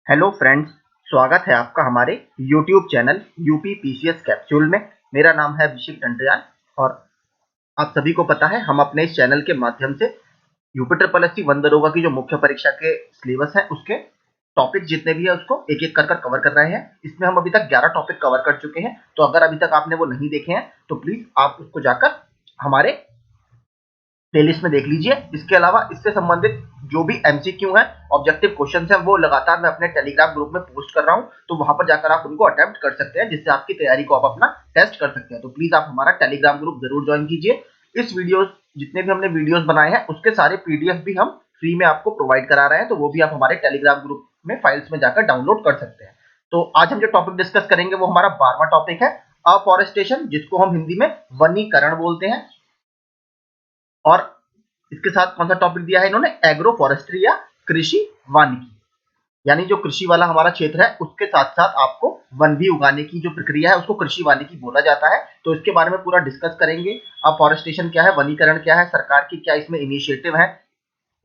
Hello friends, स्वागत है आपका हमारे YouTube channel UP PCS capsule में। मेरा नाम है अभिषेक टंडयाल और आप सभी को पता है हम अपने इस चैनल के माध्यम से यूपी ट्रिपल एससी वन दरोगा की जो मुख्य परीक्षा के सिलेबस है उसके टॉपिक जितने भी है उसको एक एक कर कवर कर रहे हैं। इसमें हम अभी तक 11 टॉपिक कवर कर चुके हैं, तो अगर अभी तक आपने वो नहीं देखे हैं तो प्लीज आप उसको जाकर हमारे प्लेलिस्ट में देख लीजिए। इसके अलावा इससे संबंधित जो भी एमसीक्यू है, ऑब्जेक्टिव क्वेश्चंस हैं, वो लगातार मैं अपने टेलीग्राम ग्रुप में पोस्ट कर रहा हूं, तो वहां पर जाकर आप उनको अटेम्प्ट कर सकते हैं, जिससे आपकी तैयारी को आप अपना टेस्ट कर सकते हैं। तो प्लीज आप हमारा टेलीग्राम ग्रुप जरूर ज्वाइन कीजिए। इस वीडियोस जितने भी हमने वीडियोस बनाए हैं उसके सारे पीडीएफ भी हम फ्री में आपको प्रोवाइड करा रहे हैं, तो वो भी आप हमारे टेलीग्राम ग्रुप में फाइल्स में जाकर डाउनलोड कर सकते हैं। तो आज हम जो टॉपिक डिस्कस करेंगे वो हमारा 12वां टॉपिक है, अफॉरेस्टेशन, जिसको हम हिंदी में वनीकरण बोलते हैं। और इसके साथ कौन सा टॉपिक दिया है इन्होंने, एग्रो फॉरेस्ट्री या कृषि वानिकी, यानी जो कृषि वाला हमारा क्षेत्र है उसके साथ साथ आपको वन भी उगाने की जो प्रक्रिया है उसको कृषि वानिकी बोला जाता है। तो इसके बारे में पूरा डिस्कस करेंगे। अब फॉरेस्टेशन क्या है, वनीकरण क्या है, सरकार की क्या इसमें इनिशिएटिव है,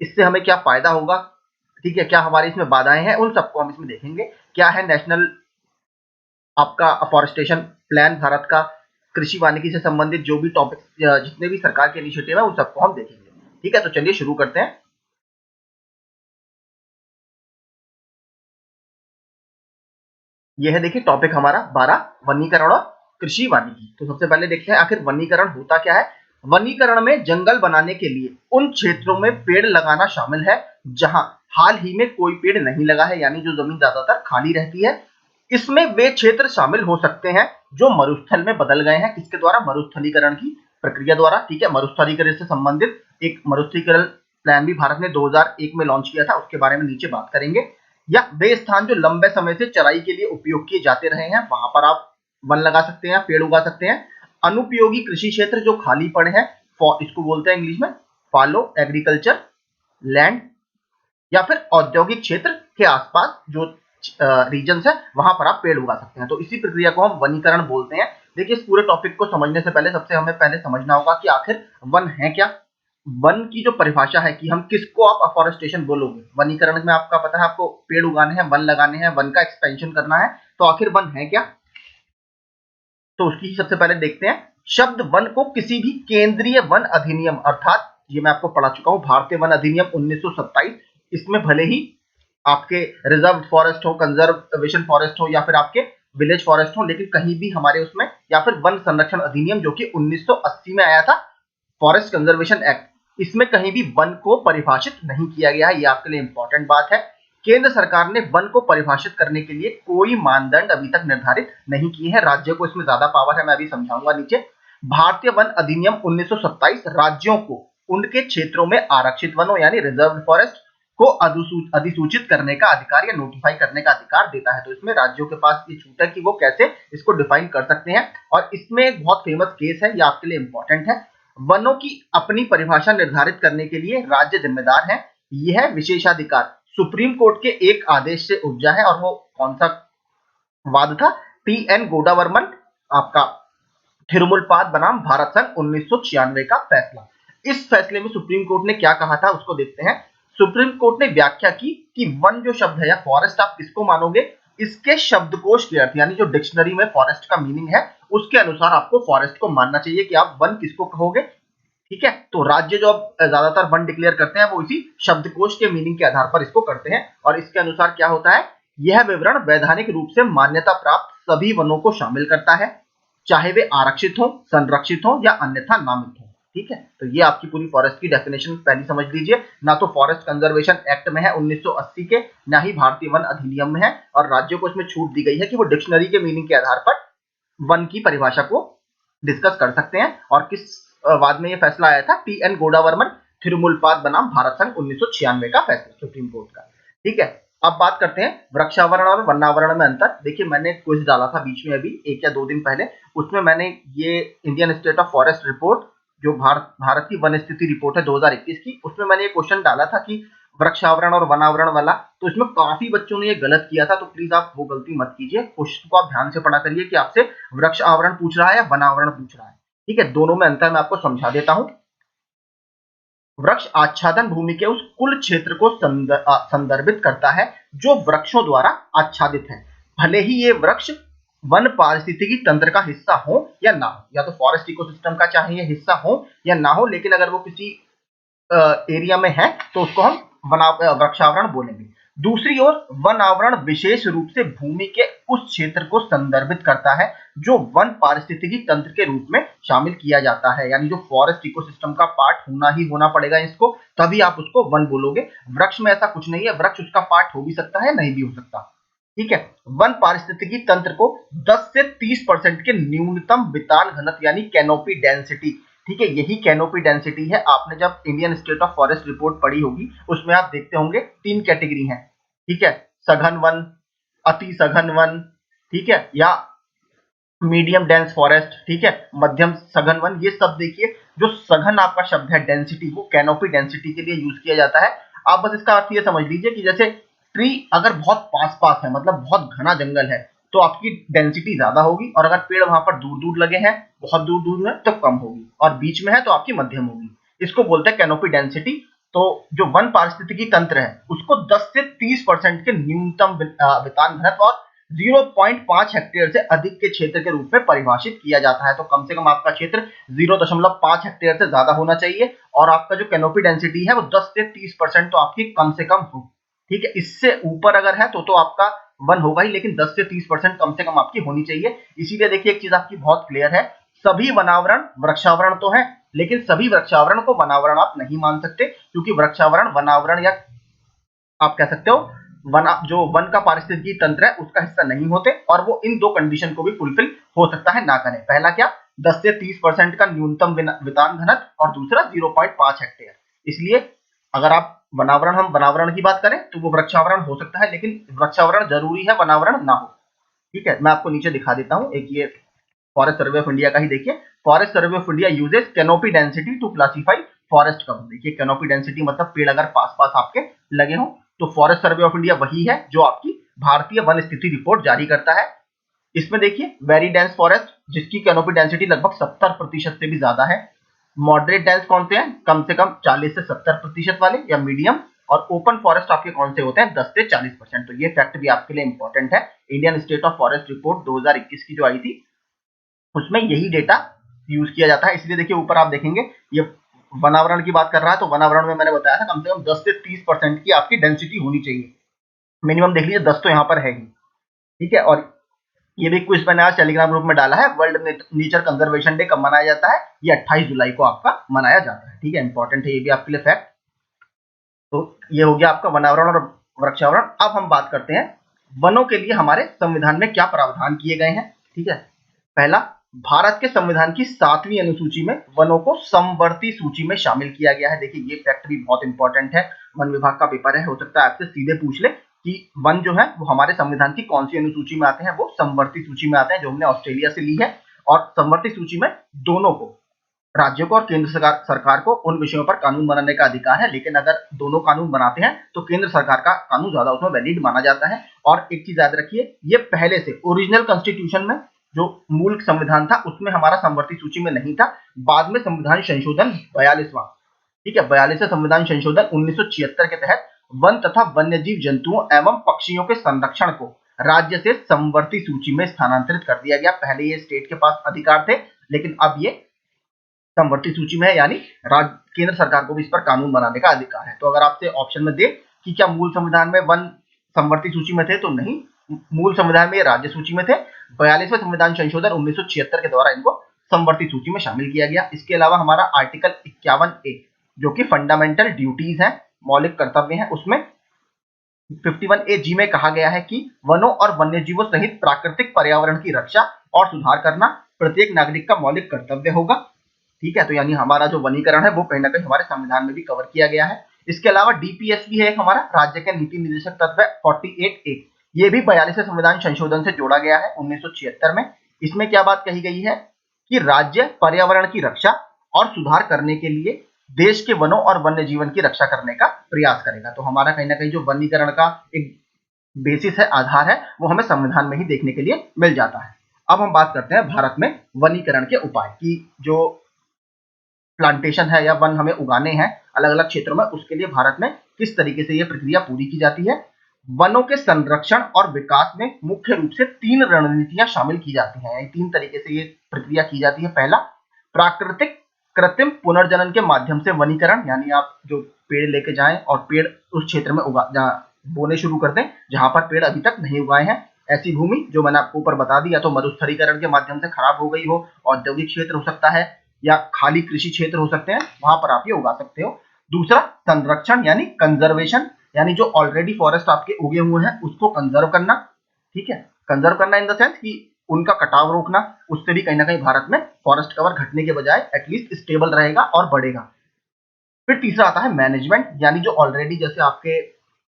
इससे हमें क्या फायदा होगा, ठीक है, क्या हमारी इसमें बाधाएं हैं, उन सबको हम इसमें देखेंगे। क्या है नेशनल आपका अफॉरेस्टेशन प्लान भारत का, कृषि वानिकी से संबंधित जो भी टॉपिक जितने भी सरकार के इनिशिएटिव है उन सबको हम देखेंगे। ठीक है, तो चलिए शुरू करते हैं। यह है देखिए टॉपिक हमारा 12, वनीकरण और कृषि वानिकी। तो सबसे पहले देखते हैं आखिर वनीकरण होता क्या है। वनीकरण में जंगल बनाने के लिए उन क्षेत्रों में पेड़ लगाना शामिल है जहां हाल ही में कोई पेड़ नहीं लगा है, यानी जो जमीन ज्यादातर खाली रहती है। इसमें वे क्षेत्र शामिल हो सकते हैं जो मरुस्थल में बदल गए हैं, किसके द्वारा, मरुस्थलीकरण की प्रक्रिया द्वारा। ठीक है, मरुस्थलीकरण से संबंधित एक मरुस्थलीकरण प्लान भी भारत ने 2001 में लॉन्च किया था, उसके बारे में नीचे बात करेंगे। या वे स्थान जो लंबे समय से चराई के लिए उपयोग किए जाते रहे हैं वहां पर आप वन लगा सकते हैं, पेड़ उगा सकते हैं। अनुपयोगी कृषि क्षेत्र जो खाली पड़े हैं, इसको बोलते हैं इंग्लिश में फॉलो एग्रीकल्चर लैंड, या फिर औद्योगिक क्षेत्र के आसपास जो रीजन्स है वहां पर आप पेड़ उगा सकते हैं। तो इसी प्रक्रिया को हम वनीकरण बोलते हैं। देखिए इस पूरे टॉपिक को समझने से पहले सबसे हमें पहले समझना होगा कि आखिर वन है क्या। वन की जो परिभाषा है कि हम किसको आप अफॉरेस्टेशन बोलोगे, वनीकरण में आपका पता है आपको पेड़ उगाने हैं, वन लगाने हैं, वन का एक्सपेंशन करना है, तो आखिर वन है क्या, तो उसकी सबसे पहले देखते हैं। शब्द वन को किसी भी केंद्रीय वन अधिनियम, अर्थात ये मैं आपको पढ़ा चुका हूं, भारतीय वन अधिनियम 1927, इसमें भले ही आपके रिजर्व फॉरेस्ट हो, कंजर्वेशन फॉरेस्ट हो, या फिर आपके विलेज फॉरेस्ट हो, लेकिन कहीं भी हमारे उसमें, या फिर वन संरक्षण अधिनियम जो कि 1980 में आया था, फॉरेस्ट कंजर्वेशन एक्ट, इसमें कहीं भी वन को परिभाषित नहीं किया गया है। ये आपके लिए इंपॉर्टेंट बात है। केंद्र सरकार ने वन को परिभाषित करने के लिए कोई मानदंड अभी तक निर्धारित नहीं किए हैं, राज्य को इसमें ज्यादा पावर है, मैं अभी समझाऊंगा नीचे। भारतीय वन अधिनियम 1927 राज्यों को उनके क्षेत्रों में आरक्षित वनों यानी रिजर्व फॉरेस्ट को अधिसूचित करने का अधिकार या नोटिफाई करने का अधिकार देता है। तो इसमें राज्यों के पास ये छूट है कि वो कैसे इसको डिफाइन कर सकते हैं। और इसमें एक बहुत फेमस केस है, ये आपके लिए इंपॉर्टेंट है। वनों की अपनी परिभाषा निर्धारित करने के लिए राज्य जिम्मेदार है। यह विशेषाधिकार सुप्रीम कोर्ट के एक आदेश से उपजा है, और वो कौन सा वाद था, टी एन गोडावर्मन आपका थिरुमुलपाद बनाम भारत संघ 1996 का फैसला। इस फैसले में सुप्रीम कोर्ट ने क्या कहा था उसको देखते हैं। सुप्रीम कोर्ट ने व्याख्या की कि वन जो शब्द है या फॉरेस्ट आप किसको मानोगे, इसके शब्दकोश के अर्थ यानी जो डिक्शनरी में फॉरेस्ट का मीनिंग है उसके अनुसार आपको फॉरेस्ट को मानना चाहिए कि आप वन किसको कहोगे। ठीक है, तो राज्य जो ज्यादातर वन डिक्लेयर करते हैं वो इसी शब्दकोश के मीनिंग के आधार पर इसको करते हैं। और इसके अनुसार क्या होता है, यह विवरण वैधानिक रूप से मान्यता प्राप्त सभी वनों को शामिल करता है, चाहे वे आरक्षित हो, संरक्षित हो या अन्यथा नामित हो। ठीक है, तो ये आपकी पूरी फॉरेस्ट की डेफिनेशन पहली समझ लीजिए। ना तो फॉरेस्ट कंजर्वेशन एक्ट में है 1980 के, ना ही भारतीय वन अधिनियम में है, और राज्यों को इसमें छूट दी गई है कि वो डिक्शनरी के मीनिंग के आधार पर वन की परिभाषा को डिस्कस कर सकते हैं। और किस बाद में ये फैसला आया था, टी एन गोडावर्मन थिरुमुलपाद बनाम भारत संघ 1996 का फैसला सुप्रीम कोर्ट का। ठीक है, अब बात करते हैं वृक्षावरण और वनावरण में अंतर। देखिए मैंने क्विज डाला था बीच में अभी 1 या 2 दिन पहले, उसमें मैंने ये Indian state of forest report जो भारत की वन स्थिति रिपोर्ट है 2021 की, उसमें मैंने ये क्वेश्चन डाला था कि वृक्षावरण और वनावरण वाला, तो इसमें काफी बच्चों ने ये गलत किया था, तो प्लीज आप वो गलती मत कीजिए। क्वेश्चन को आप ध्यान से पढ़ा करिए कि आपसे वृक्ष आवरण पूछ रहा है या वनावरण पूछ रहा है। ठीक है, दोनों में अंतर मैं आपको समझा देता हूं। वृक्ष आच्छादन भूमि के उस कुल क्षेत्र को संदर्भित करता है जो वृक्षों द्वारा आच्छादित है, भले ही ये वृक्ष वन पारिस्थितिकी तंत्र का हिस्सा हो या ना हो, या तो फॉरेस्ट इकोसिस्टम का चाहे ये हिस्सा हो या ना हो, लेकिन अगर वो किसी एरिया में है तो उसको हम वृक्षावरण बोलेंगे। दूसरी ओर वन आवरण विशेष रूप से भूमि के उस क्षेत्र को संदर्भित करता है जो वन पारिस्थितिकी तंत्र के रूप में शामिल किया जाता है, यानी जो फॉरेस्ट इकोसिस्टम का पार्ट होना ही होना पड़ेगा इसको, तभी आप उसको वन बोलोगे। वृक्ष में ऐसा कुछ नहीं है, वृक्ष उसका पार्ट हो भी सकता है, नहीं भी हो सकता। ठीक है, वन पारिस्थितिकी तंत्र को 10 से 30% के न्यूनतम वितान घनत्व यानी कैनोपी डेंसिटी, ठीक है, यही कैनोपी डेंसिटी है। आपने जब Indian state of forest report पढ़ी होगी उसमें आप देखते होंगे 3 कैटेगरी हैं, ठीक है, सघन वन, अति सघन वन, ठीक है, या मीडियम डेंस फॉरेस्ट, ठीक है, मध्यम सघन वन। ये सब देखिए, जो सघन आपका शब्द है डेंसिटी, वो कैनोपी डेंसिटी के लिए यूज किया जाता है। आप बस इसका अर्थ ये समझ लीजिए कि जैसे ट्री अगर बहुत पास पास है, मतलब बहुत घना जंगल है, तो आपकी डेंसिटी ज्यादा होगी, और अगर पेड़ वहां पर दूर दूर लगे हैं, बहुत दूर दूर में, तो कम होगी, और बीच में है तो आपकी मध्यम होगी। इसको बोलते हैं कैनोपी डेंसिटी। तो जो वन पारिस्थितिकी तंत्र है उसको 10 से 30% के न्यूनतम वितान घनत्व और 0.5 हेक्टेयर से अधिक के क्षेत्र के रूप में परिभाषित किया जाता है। तो कम से कम आपका क्षेत्र 0.5 हेक्टेयर से ज्यादा होना चाहिए, और आपका जो कैनोपी डेंसिटी है वो 10 से 30% तो आपकी कम से कम हो। ठीक है, इससे ऊपर अगर है तो आपका वन होगा ही, लेकिन 10 से 30% कम से कम आपकी होनी चाहिए। इसीलिए देखिए एक चीज आपकी बहुत क्लियर है, सभी वनावरण वृक्षावरण तो है, लेकिन सभी वृक्षावरण को वनावरण आप नहीं मान सकते, क्योंकि वृक्षावरण वनावरण या आप कह सकते हो जो वन का पारिस्थितिकी तंत्र है उसका हिस्सा नहीं होते, और वो इन दो कंडीशन को भी फुलफिल हो सकता है ना करें। पहला क्या, 10 से 30% का न्यूनतम वितान घनत्व, और दूसरा 0.5 हेक्टेयर। इसलिए अगर आप हम वनावरण की बात करें तो वो वृक्षावरण हो सकता है, लेकिन वृक्षावरण जरूरी है, वनावरण ना हो। ठीक है, मैं आपको नीचे दिखा देता हूं, एक ये फॉरेस्ट सर्वे ऑफ इंडिया का ही देखिए। Forest survey of India uses canopy density to classify forest cover. देखिए कैनोपी डेंसिटी मतलब पेड़ अगर पास पास आपके लगे हों, तो फॉरेस्ट सर्वे ऑफ इंडिया वही है जो आपकी भारतीय वन स्थिति रिपोर्ट जारी करता है। इसमें देखिए वेरी डेंस फॉरेस्ट जिसकी कैनोपी डेंसिटी लगभग 70% से भी ज्यादा है। मॉडरेट डेंस कौन से हैं, कम से कम 40 से 70% वाले, या मीडियम। और ओपन फॉरेस्ट आपके कौन से होते हैं, 10 से 40%। तो ये फैक्ट भी आपके लिए इंपॉर्टेंट है। Indian state of forest report 2021 की जो आई थी उसमें यही डेटा यूज किया जाता है। इसलिए देखिए ऊपर आप देखेंगे ये वनावरण की बात कर रहा है, तो वनावरण में मैंने बताया था कम से कम 10 से 30% की आपकी डेंसिटी होनी चाहिए। मिनिमम देख लीजिए 10 तो यहाँ पर है ही। ठीक है, और ये भी क्विज मैंने आज टेलीग्राम ग्रुप में डाला है। वर्ल्ड नेचर कंजर्वेशन डे कब मनाया जाता है, ये 28 जुलाई को आपका मनाया जाता है। ठीक है, इंपॉर्टेंट है ये भी आपके लिए फैक्ट। तो ये हो गया आपका वनावरण और वृक्षावरण। अब हम बात करते हैं वनों के लिए हमारे संविधान में क्या प्रावधान किए गए हैं। ठीक है, पहला, भारत के संविधान की 7वीं अनुसूची में वनों को समवर्ती सूची में शामिल किया गया है। देखिए ये फैक्ट भी बहुत इंपॉर्टेंट है, वन विभाग का पेपर है, हो सकता है आपसे सीधे पूछ ले कि वन जो है वो हमारे संविधान की कौन सी अनुसूची में आते हैं। वो समवर्ती सूची में आते हैं, जो हमने ऑस्ट्रेलिया से ली है। और समवर्ती सूची में दोनों को, राज्यों को और केंद्र सरकार को उन विषयों पर कानून बनाने का अधिकार है, लेकिन अगर दोनों कानून बनाते हैं तो केंद्र सरकार का कानून ज्यादा उसमें वैलिड माना जाता है। और एक चीज याद रखिए, ये पहले से ओरिजिनल कॉन्स्टिट्यूशन में जो मूल संविधान था उसमें हमारा समवर्ती सूची में नहीं था। बाद में संविधान संशोधन 42वां, ठीक है, 42वें संविधान संशोधन 1976 के तहत वन तथा वन्यजीव जंतुओं एवं पक्षियों के संरक्षण को राज्य से समवर्ती सूची में स्थानांतरित कर दिया गया। पहले ये स्टेट के पास अधिकार थे, लेकिन अब ये समवर्ती सूची में है, यानी केंद्र सरकार को भी इस पर कानून बनाने का अधिकार है। तो अगर आपसे ऑप्शन में दे कि क्या मूल संविधान में वन समवर्ती सूची में थे, तो नहीं, मूल संविधान में राज्य सूची में थे। 42वें संविधान संशोधन 1976 के द्वारा इनको समवर्ती सूची में शामिल किया गया। इसके अलावा हमारा आर्टिकल 51A जो कि फंडामेंटल ड्यूटीज है, मौलिक कर्तव्य है, उसमें 51A में कहा गया है कि वनों और वन्यजीवों सहित प्राकृतिक पर्यावरण की रक्षा और सुधार करना प्रत्येक नागरिक का मौलिक कर्तव्य होगा। ठीक है, तो यानी हमारा जो वनीकरण है वो कहीं ना कहीं हमारे संविधान में भी कवर किया गया है। इसके अलावा डीपीएस भी है एक हमारा, राज्य के नीति निर्देशक तत्व 48A, ये भी 42वें संविधान संशोधन से जोड़ा गया है 1976 में। इसमें क्या बात कही गई है कि राज्य पर्यावरण की रक्षा और सुधार करने के लिए देश के वनों और वन्य जीवन की रक्षा करने का प्रयास करेगा। तो हमारा कहीं ना कहीं जो वनीकरण का एक बेसिस है, आधार है, वो हमें संविधान में ही देखने के लिए मिल जाता है। अब हम बात करते हैं भारत में वनीकरण के उपाय की। जो प्लांटेशन है या वन हमें उगाने हैं अलग अलग क्षेत्रों में, उसके लिए भारत में किस तरीके से ये प्रक्रिया पूरी की जाती है। वनों के संरक्षण और विकास में मुख्य रूप से 3 रणनीतियां शामिल की जाती हैं, 3 तरीके से ये प्रक्रिया की जाती है। पहला, प्राकृतिक कृत्रिम पुनर्जनन के माध्यम से वनीकरण, यानी आप जो पेड़ लेके जाएं और पेड़ उस क्षेत्र में बोने शुरू कर दें जहां पर पेड़ अभी तक नहीं उगाए हैं। ऐसी भूमि जो मैंने आपको ऊपर बता दी, या तो मरुस्थलीकरण के माध्यम से खराब हो गई हो, औद्योगिक क्षेत्र हो सकता है या खाली कृषि क्षेत्र हो सकते हैं, वहां पर आप ये उगा सकते हो। दूसरा, संरक्षण यानी कंजर्वेशन, यानी जो ऑलरेडी फॉरेस्ट आपके उगे हुए हैं उसको कंजर्व करना, ठीक है। कंजर्व करना इन द सेंस कि उनका कटाव रोकना, उससे भी कहीं ना कहीं भारत में फॉरेस्ट कवर घटने के बजाय एटलीस्ट स्टेबल रहेगा और बढ़ेगा। फिर तीसरा आता है मैनेजमेंट, यानी जो ऑलरेडी जैसे आपके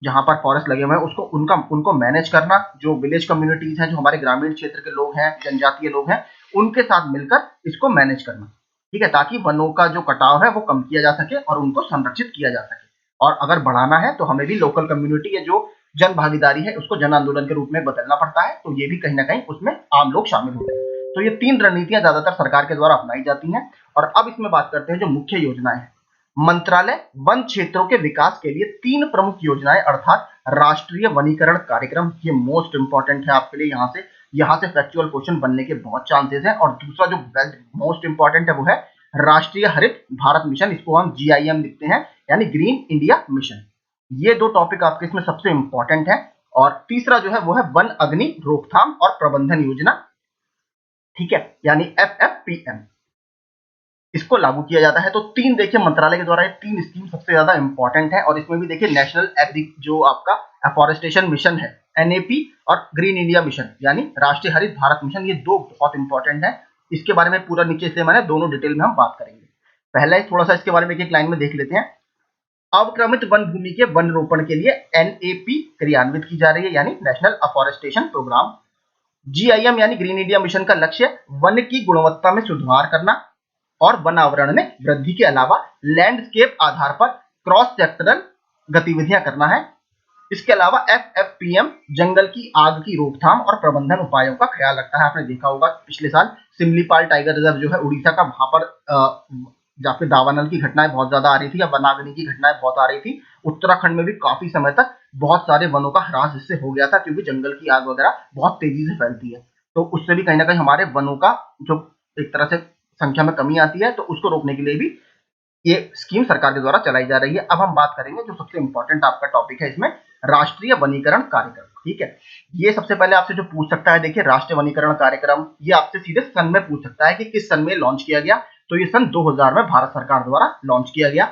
जहां पर फॉरेस्ट लगे हुए हैं उसको उनको मैनेज करना, जो विलेज कम्युनिटीज हैं, जो हमारे ग्रामीण क्षेत्र के लोग हैं, जनजातीय लोग हैं, उनके साथ मिलकर इसको मैनेज करना, ठीक है, ताकि वनों का जो कटाव है वो कम किया जा सके और उनको संरक्षित किया जा सके। और अगर बढ़ाना है तो हमें भी लोकल कम्युनिटी है, जो जन भागीदारी है, उसको जन आंदोलन के रूप में बदलना पड़ता है, तो ये भी कहीं ना कहीं उसमें आम लोग शामिल होते हैं। तो ये 3 रणनीतियां ज्यादातर सरकार के द्वारा अपनाई जाती हैं। और अब इसमें बात करते हैं जो मुख्य योजनाएं हैं। मंत्रालय वन क्षेत्रों के विकास के लिए 3 प्रमुख योजनाएं, अर्थात राष्ट्रीय वनीकरण कार्यक्रम, ये मोस्ट इंपॉर्टेंट है आपके लिए, यहाँ से फैक्चुअल क्वेश्चन बनने के बहुत चांसेस हैं। और दूसरा जो मोस्ट इंपॉर्टेंट है वो है राष्ट्रीय हरित भारत मिशन, इसको हम GIM लिखते हैं, यानी ग्रीन इंडिया मिशन। ये 2 टॉपिक आपके इसमें सबसे इंपॉर्टेंट है। और तीसरा जो है वो है वन अग्नि रोकथाम और प्रबंधन योजना, ठीक है, यानी FFPM, इसको लागू किया जाता है। तो 3 देखिए मंत्रालय के द्वारा ये 3 स्कीम सबसे ज्यादा इंपॉर्टेंट है। और इसमें भी देखिए नेशनल एग्री जो आपका एफॉरेस्टेशन मिशन है NAP, और ग्रीन इंडिया मिशन यानी राष्ट्रीय हरित भारत मिशन, ये 2 बहुत इंपॉर्टेंट है। इसके बारे में पूरा नीचे से मैंने दोनों डिटेल में हम बात करेंगे। पहले थोड़ा सा इसके बारे में एक लाइन में देख लेते हैं। अवक्रमित वन भूमि के वन रोपण के लिए NAP क्रियान्वित की जा रही है, यानी नेशनल अफॉरेस्टेशन प्रोग्राम। GIM यानी ग्रीन इंडिया मिशन का लक्ष्य वन की गुणवत्ता में सुधार करना और वन आवरण में वृद्धि के अलावा लैंडस्केप आधार पर क्रॉस सेक्टरल गतिविधियां करना है। इसके अलावा FFPM जंगल की आग की रोकथाम और प्रबंधन उपायों का ख्याल रखता है। आपने देखा होगा पिछले साल सिमलीपाल टाइगर रिजर्व जो है उड़ीसा का, वहां पर जहाँ पे दावानल की घटनाएं बहुत ज्यादा आ रही थी या वनाग्नि की घटनाएं बहुत आ रही थी। उत्तराखंड में भी काफी समय तक बहुत सारे वनों का ह्रास इससे हो गया था, क्योंकि जंगल की आग वगैरह बहुत तेजी से फैलती है। तो उससे भी कहीं ना कहीं हमारे वनों का जो एक तरह से संख्या में कमी आती है, तो उसको रोकने के लिए भी ये स्कीम सरकार के द्वारा चलाई जा रही है। अब हम बात करेंगे जो सबसे इंपॉर्टेंट आपका टॉपिक है इसमें, राष्ट्रीय वनीकरण कार्यक्रम, ठीक है। ये सबसे पहले आपसे जो पूछ सकता है, देखिए राष्ट्रीय वनीकरण कार्यक्रम, ये आपसे सीधे सन में पूछ सकता है कि किस सन में लॉन्च किया गया। तो ये सन 2000 में भारत सरकार द्वारा लॉन्च किया गया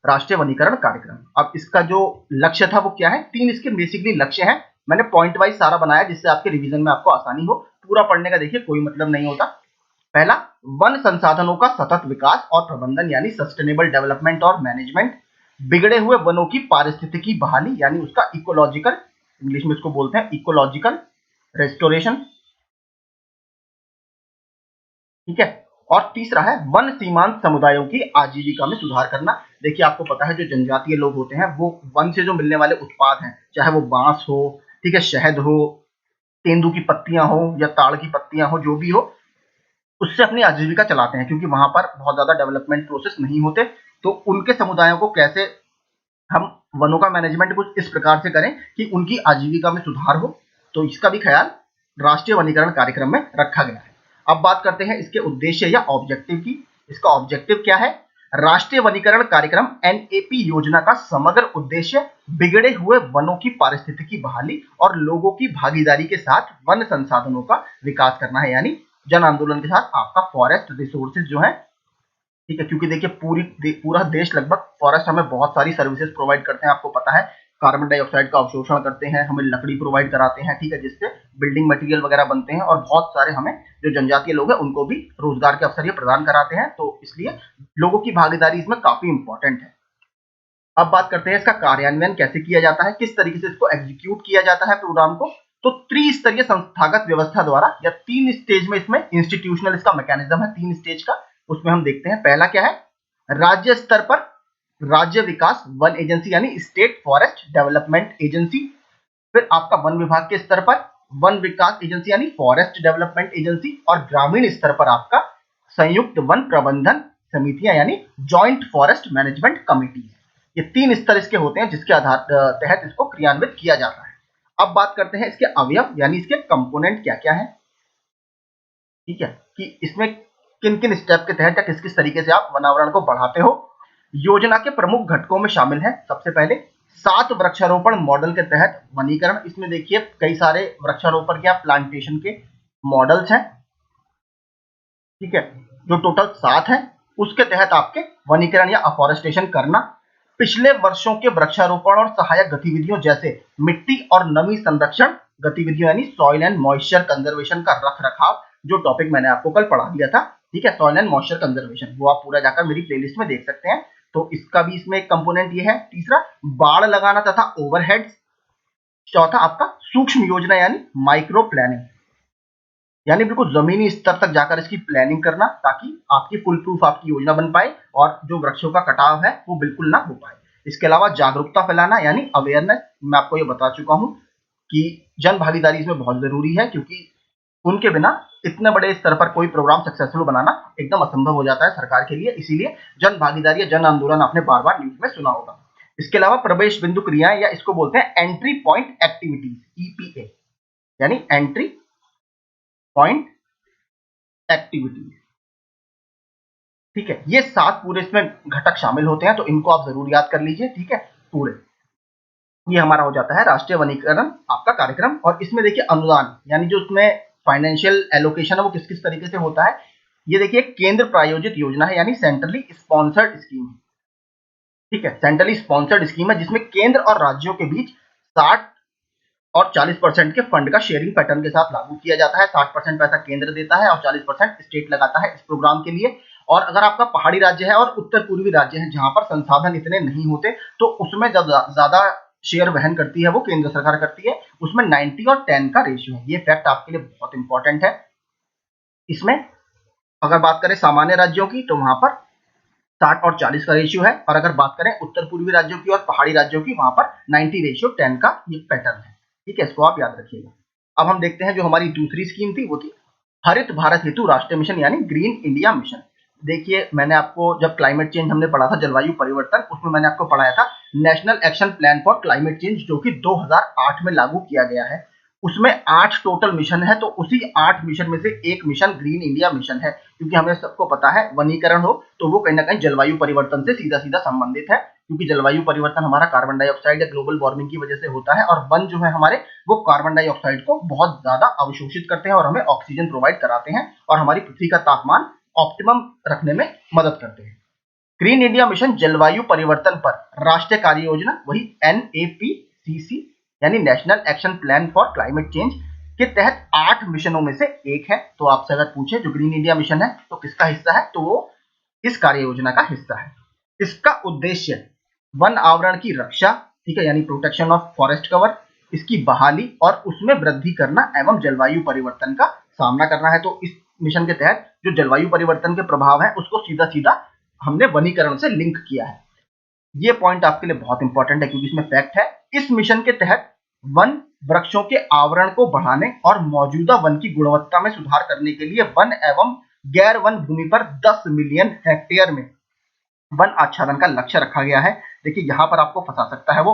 राष्ट्रीय वनीकरण कार्यक्रम। अब इसका जो लक्ष्य था वो क्या है, 3 इसके बेसिकली लक्ष्य हैं। मैंने पॉइंट वाइज सारा बनाया जिससे आपके रिवीजन में आपको आसानी हो। पूरा पढ़ने का देखिए कोई मतलब नहीं होता। पहला, वन संसाधनों का सतत विकास और प्रबंधन यानी सस्टेनेबल डेवलपमेंट और मैनेजमेंट। बिगड़े हुए वनों की पारिस्थितिकी बहाली यानी उसका इकोलॉजिकल, इंग्लिश में इसको बोलते हैं इकोलॉजिकल रेस्टोरेशन, ठीक है। और तीसरा है वन सीमांत समुदायों की आजीविका में सुधार करना। देखिए आपको पता है जो जनजातीय लोग होते हैं वो वन से जो मिलने वाले उत्पाद हैं, चाहे वो बांस हो, ठीक है, शहद हो, तेंदू की पत्तियां हो या ताड़ की पत्तियां हो, जो भी हो, उससे अपनी आजीविका चलाते हैं, क्योंकि वहां पर बहुत ज्यादा डेवलपमेंट प्रोसेस नहीं होते। तो उनके समुदायों को कैसे हम वनों का मैनेजमेंट कुछ इस प्रकार से करें कि उनकी आजीविका में सुधार हो, तो इसका भी ख्याल राष्ट्रीय वनीकरण कार्यक्रम में रखा गया है। अब बात करते हैं इसके उद्देश्य या ऑब्जेक्टिव की। इसका ऑब्जेक्टिव क्या है, राष्ट्रीय वनीकरण कार्यक्रम NAP योजना का समग्र उद्देश्य बिगड़े हुए वनों की पारिस्थितिकी बहाली और लोगों की भागीदारी के साथ वन संसाधनों का विकास करना है, यानी जन आंदोलन के साथ आपका फॉरेस्ट रिसोर्सेज जो है, ठीक है, क्योंकि देखिए पूरा देश लगभग फॉरेस्ट हमें बहुत सारी सर्विसेज प्रोवाइड करते हैं। आपको पता है कार्बन डाइऑक्साइड का अवशोषण करते हैं, हमें लकड़ी प्रोवाइड कराते हैं, ठीक है, जिससे बिल्डिंग मटेरियल वगैरह बनते हैं, और बहुत सारे हमें जो जनजातीय लोग हैं उनको भी रोजगार के अवसर ये प्रदान कराते हैं। तो इसलिए लोगों की भागीदारी इसमें काफी इंपॉर्टेंट है। अब बात करते हैं इसका कार्यान्वयन कैसे किया जाता है, किस तरीके से इसको एग्जीक्यूट किया जाता है प्रोग्राम को। तो त्रिस्तरीय संस्थागत व्यवस्था द्वारा या 3 स्टेज में इसमें इंस्टीट्यूशनल इसका मैकेनिज्म है, 3 स्टेज का। उसमें हम देखते हैं पहला क्या है, राज्य स्तर पर राज्य विकास वन एजेंसी यानी स्टेट फॉरेस्ट डेवलपमेंट एजेंसी। फिर आपका वन विभाग के स्तर पर वन विकास एजेंसी यानी फॉरेस्ट डेवलपमेंट एजेंसी, और ग्रामीण स्तर पर आपका संयुक्त वन प्रबंधन समितियां यानी जॉइंट फॉरेस्ट मैनेजमेंट कमेटी। ये 3 स्तर इसके होते हैं जिसके आधार तहत इसको क्रियान्वित किया जाता है। अब बात करते हैं इसके अवयव यानी इसके कंपोनेंट क्या क्या है, ठीक है, कि इसमें किन किन स्टेप के तहत या किस किस तरीके से आप वनावरण को बढ़ाते हो। योजना के प्रमुख घटकों में शामिल है सबसे पहले 7 वृक्षारोपण मॉडल के तहत वनीकरण। इसमें देखिए कई सारे वृक्षारोपण के प्लांटेशन के मॉडल्स हैं, ठीक है, जो टोटल 7 है। उसके तहत आपके वनीकरण या अफॉरेस्टेशन करना, पिछले वर्षों के वृक्षारोपण और सहायक गतिविधियों जैसे मिट्टी और नमी संरक्षण गतिविधियों यानी सॉइल एंड मॉइस्चर कंजर्वेशन का रख रखाव, जो टॉपिक मैंने आपको कल पढ़ा दिया था, ठीक है, सॉइल एंड मॉइस्चर कंजर्वेशन, वो आप पूरा जाकर मेरी प्लेलिस्ट में देख सकते हैं। तो इसका भी इसमें एक कंपोनेंट ये है। तीसरा बाड़ लगाना तथा ओवरहेड्स। चौथा आपका सूक्ष्म योजना यानी माइक्रो प्लानिंग, यानी बिल्कुल जमीनी स्तर तक जाकर इसकी प्लानिंग करना ताकि आपकी फुल प्रूफ आपकी योजना बन पाए और जो वृक्षों का कटाव है वो बिल्कुल ना हो पाए। इसके अलावा जागरूकता फैलाना यानी अवेयरनेस, मैं आपको ये बता चुका हूं कि जन भागीदारी इसमें बहुत जरूरी है, क्योंकि उनके बिना इतने बड़े स्तर पर कोई प्रोग्राम सक्सेसफुल बनाना एकदम असंभव हो जाता है सरकार के लिए। इसीलिए जन भागीदारी या जन आंदोलन आपने बार बार न्यूज में सुना होगा। इसके अलावा प्रवेश बिंदु क्रियाएं या इसको बोलते हैं एंट्री पॉइंट एक्टिविटीज, ईपीए, यानी एंट्री पॉइंट एक्टिविटीज, ठीक है। ये 7 पूरे इसमें घटक शामिल होते हैं, तो इनको आप जरूर याद कर लीजिए, ठीक है, पूरे। ये हमारा हो जाता है राष्ट्रीय वनीकरण आपका कार्यक्रम। और इसमें देखिए अनुदान यानी जो उसमें फाइनेंशियल एलोकेशन है वो किस किस तरीके से होता है। ये देखिए केंद्र प्रायोजित योजना है यानी सेंट्रली स्पॉन्सर्ड स्कीम, ठीक है, सेंट्रली स्पॉन्सर्ड स्कीम है जिसमें केंद्र और राज्यों के बीच 60 और 40% के फंड का शेयरिंग पैटर्न के साथ लागू किया जाता है। 60% पैसा केंद्र देता है और 40% स्टेट लगाता है इस प्रोग्राम के लिए। और अगर आपका पहाड़ी राज्य है और उत्तर पूर्वी राज्य है जहां पर संसाधन इतने नहीं होते, तो उसमें ज्यादा शेयर वहन करती है वो केंद्र सरकार करती है। उसमें 90 और 10 का रेशियो है। ये फैक्ट आपके लिए बहुत इंपॉर्टेंट है। इसमें अगर बात करें सामान्य राज्यों की तो वहां पर 60 और 40 का रेशियो है, और अगर बात करें उत्तर पूर्वी राज्यों की और पहाड़ी राज्यों की वहां पर 90:10 का ये पैटर्न है, ठीक है, इसको आप याद रखिएगा। अब हम देखते हैं जो हमारी दूसरी स्कीम थी वो थी हरित भारत हेतु राष्ट्रीय मिशन यानी ग्रीन इंडिया मिशन। देखिए मैंने आपको जब क्लाइमेट चेंज हमने पढ़ा था, जलवायु परिवर्तन, उसमें मैंने आपको पढ़ाया था national action plan for climate change जो कि 2008 में लागू किया गया है। उसमें 8 टोटल मिशन है, तो उसी 8 मिशन में से एक मिशन ग्रीन इंडिया मिशन है, क्योंकि हमें सबको पता है वनीकरण हो तो वो कहीं ना कहीं जलवायु परिवर्तन से सीधा सीधा संबंधित है, क्योंकि जलवायु परिवर्तन हमारा कार्बन डाइऑक्साइड या ग्लोबल वार्मिंग की वजह से होता है, और वन जो है हमारे वो कार्बन डाइऑक्साइड को बहुत ज्यादा अवशोषित करते हैं और हमें ऑक्सीजन प्रोवाइड कराते हैं और हमारी पृथ्वी का तापमान ऑप्टिमम रखने में मदद करते हैं। ग्रीन इंडिया मिशन जलवायु परिवर्तन पर राष्ट्रीय कार्य योजना वही NAPCC यानी national action plan for climate change के तहत 8 मिशनों में से एक है। तो आपसे अगर पूछे जो ग्रीन इंडिया मिशन है तो किसका हिस्सा है, तो वो इस कार्य योजना का हिस्सा है। इसका उद्देश्य वन आवरण की रक्षा, ठीक है, यानी प्रोटेक्शन ऑफ फॉरेस्ट कवर, इसकी बहाली और उसमें वृद्धि करना एवं जलवायु परिवर्तन का सामना करना है। तो इस मिशन के तहत जो जलवायु परिवर्तन के प्रभाव है उसको सीधा सीधा हमने वनीकरण से लिंक किया है। ये पॉइंट आपके लिए बहुत इंपॉर्टेंट है क्योंकि इसमें फैक्ट है। इस मिशन के तहत वन वृक्षों के आवरण को बढ़ाने और मौजूदा वन की गुणवत्ता में सुधार करने के लिए वन एवं गैर वन भूमि पर 10 मिलियन हेक्टेयर में वन आच्छादन का लक्ष्य रखा गया है। देखिए यहाँ पर आपको फंसा सकता है वो,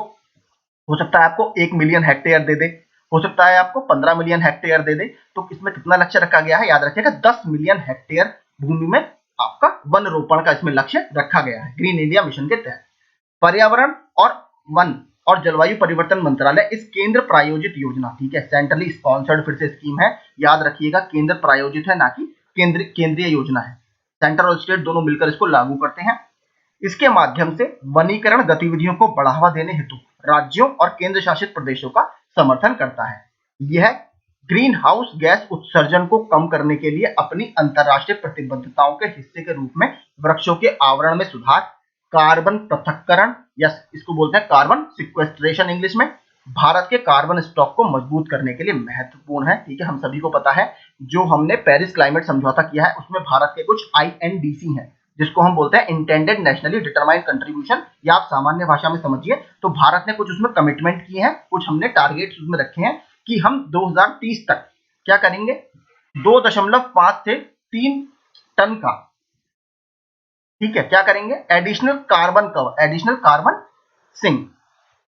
हो सकता है आपको 1 मिलियन हेक्टेयर दे दे, हो सकता है आपको 15 मिलियन हेक्टेयर दे दे। तो इसमें कितना लक्ष्य रखा गया है, याद रखिएगा 10 मिलियन हेक्टेयर भूमि में आपका वन रोपण का इसमें लक्ष्य रखा गया है ग्रीन इंडिया मिशन के तहत। पर्यावरण और वन और जलवायु परिवर्तन मंत्रालय इस केंद्र प्रायोजित योजना, ठीक है, सेंट्रली स्पॉन्सर्ड फिर से स्कीम है, याद रखिएगा केंद्र प्रायोजित है ना कि केंद्रीय योजना है। सेंटर और स्टेट दोनों मिलकर इसको लागू करते हैं। इसके माध्यम से वनीकरण गतिविधियों को बढ़ावा देने हेतु राज्यों और केंद्र शासित प्रदेशों का समर्थन करता है। यह ग्रीन हाउस गैस उत्सर्जन को कम करने के लिए अपनी अंतरराष्ट्रीय प्रतिबद्धताओं के हिस्से के रूप में वृक्षों के आवरण में सुधार, कार्बन पृथक्करण या इसको बोलते हैं कार्बन सिक्वेस्ट्रेशन इंग्लिश में, भारत के कार्बन स्टॉक को मजबूत करने के लिए महत्वपूर्ण है। ठीक है, हम सभी को पता है जो हमने पेरिस क्लाइमेट समझौता किया है उसमें भारत के कुछ INDC हैं जिसको हम बोलते हैं इंटेंडेड नेशनली डिटरमाइंड कंट्रीब्यूशन, या आप सामान्य भाषा में समझिए तो भारत ने कुछ उसमें कमिटमेंट किए हैं, कुछ हमने टारगेट्स उसमें रखे हैं कि हम 2030 तक क्या करेंगे, 2.5 से 3 टन का ठीक है, क्या करेंगे, additional carbon cover, additional carbon sink.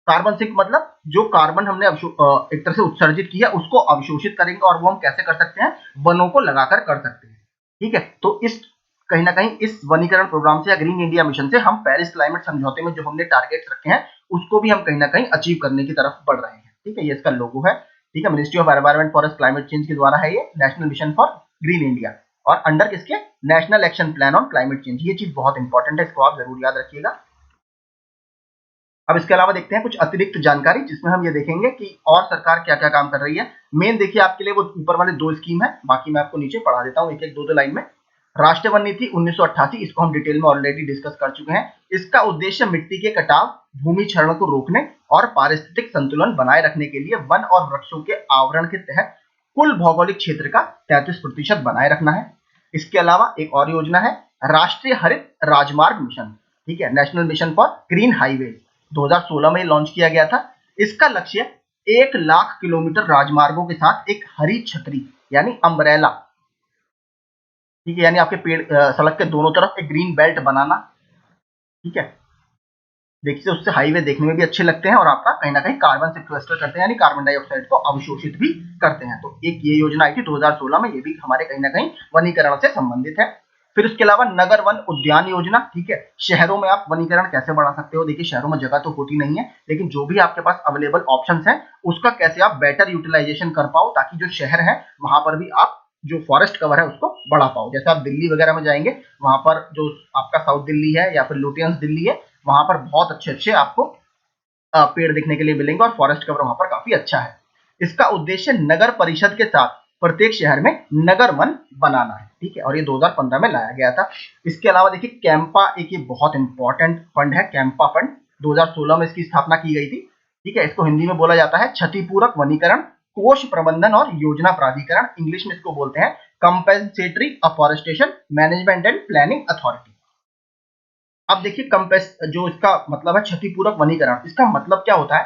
Carbon sink मतलब जो कार्बन हमने एक तरह से उत्सर्जित किया उसको अवशोषित करेंगे, और वो हम कैसे कर सकते हैं, वनों को लगाकर कर सकते हैं। ठीक है, तो इस कहीं ना कहीं इस वनीकरण प्रोग्राम से या ग्रीन इंडिया मिशन से हम पेरिस क्लाइमेट समझौते में जो हमने टारगेट्स रखे हैं उसको भी हम कहीं ना कहीं अचीव करने की तरफ बढ़ रहे हैं। ठीक है, ये इसका लोगो है। ठीक है, ministry of environment forest climate change के द्वारा है ये national mission for green India, और अंडर किसके, national action plan on climate change. ये चीज बहुत इंपॉर्टेंट है, इसको आप जरूर याद रखिएगा। अब इसके अलावा देखते हैं कुछ अतिरिक्त जानकारी, जिसमें हम ये देखेंगे कि और सरकार क्या क्या काम कर रही है। मेन देखिए आपके लिए वो ऊपर वाले दो स्कीम है, बाकी मैं आपको नीचे पढ़ा देता हूँ एक एक दो लाइन में। राष्ट्रीय वन नीति 1988, इसको हम डिटेल में ऑलरेडी डिस्कस कर चुके हैं। इसका उद्देश्य मिट्टी के कटाव, भूमि क्षरण को रोकने और पारिस्थितिक संतुलन बनाए रखने के लिए वन और वृक्षों के आवरण के तहत कुल भौगोलिक क्षेत्र का 33% बनाए रखना है। इसके अलावा एक और योजना है राष्ट्रीय हरित राजमार्ग मिशन। ठीक है, national mission for green highway, 2016 में लॉन्च किया गया था। इसका लक्ष्य 1 लाख किलोमीटर राजमार्गों के साथ एक हरी छतरी यानी अम्ब्रेला, ठीक है, यानी आपके पेड़ सड़क के दोनों तरफ एक ग्रीन बेल्ट बनाना। ठीक है, देखिए उससे हाईवे देखने में भी अच्छे लगते हैं और आपका कहीं ना कहीं कार्बन सिक्वेस्टर करते हैं, यानी कार्बन डाइऑक्साइड को अवशोषित भी करते हैं। तो एक ये योजना आई थी 2016 में, ये भी हमारे कहीं ना कहीं वनीकरण से संबंधित है। फिर उसके अलावा नगर वन उद्यान योजना। ठीक है, शहरों में आप वनीकरण कैसे बढ़ा सकते हो। देखिए शहरों में जगह तो होती नहीं है, लेकिन जो भी आपके पास अवेलेबल ऑप्शंस हैं उसका कैसे आप बेटर यूटिलाइजेशन कर पाओ, ताकि जो शहर है वहां पर भी आप जो फॉरेस्ट कवर है उसको बढ़ा पाओ। जैसे आप दिल्ली वगैरह में जाएंगे, वहां पर जो आपका साउथ दिल्ली है या फिर लुटियंस दिल्ली है, वहां पर बहुत अच्छे अच्छे आपको पेड़ देखने के लिए मिलेंगे और फॉरेस्ट कवर वहां पर काफी अच्छा है। इसका उद्देश्य नगर परिषद के साथ प्रत्येक शहर में नगर वन बनाना है। ठीक है, और ये 2015 में लाया गया था। इसके अलावा देखिए कैंपा, एक ये बहुत इंपॉर्टेंट फंड है, कैंपा फंड 2016 में इसकी स्थापना की गई थी। ठीक है, इसको हिंदी में बोला जाता है क्षतिपूरक वनीकरण कोष प्रबंधन और योजना प्राधिकरण, इंग्लिश में इसको बोलते हैं compensatory afforestation management and planning authority. अब देखिए कंपेस जो इसका मतलब है क्षतिपूरक वनीकरण, इसका मतलब क्या होता है,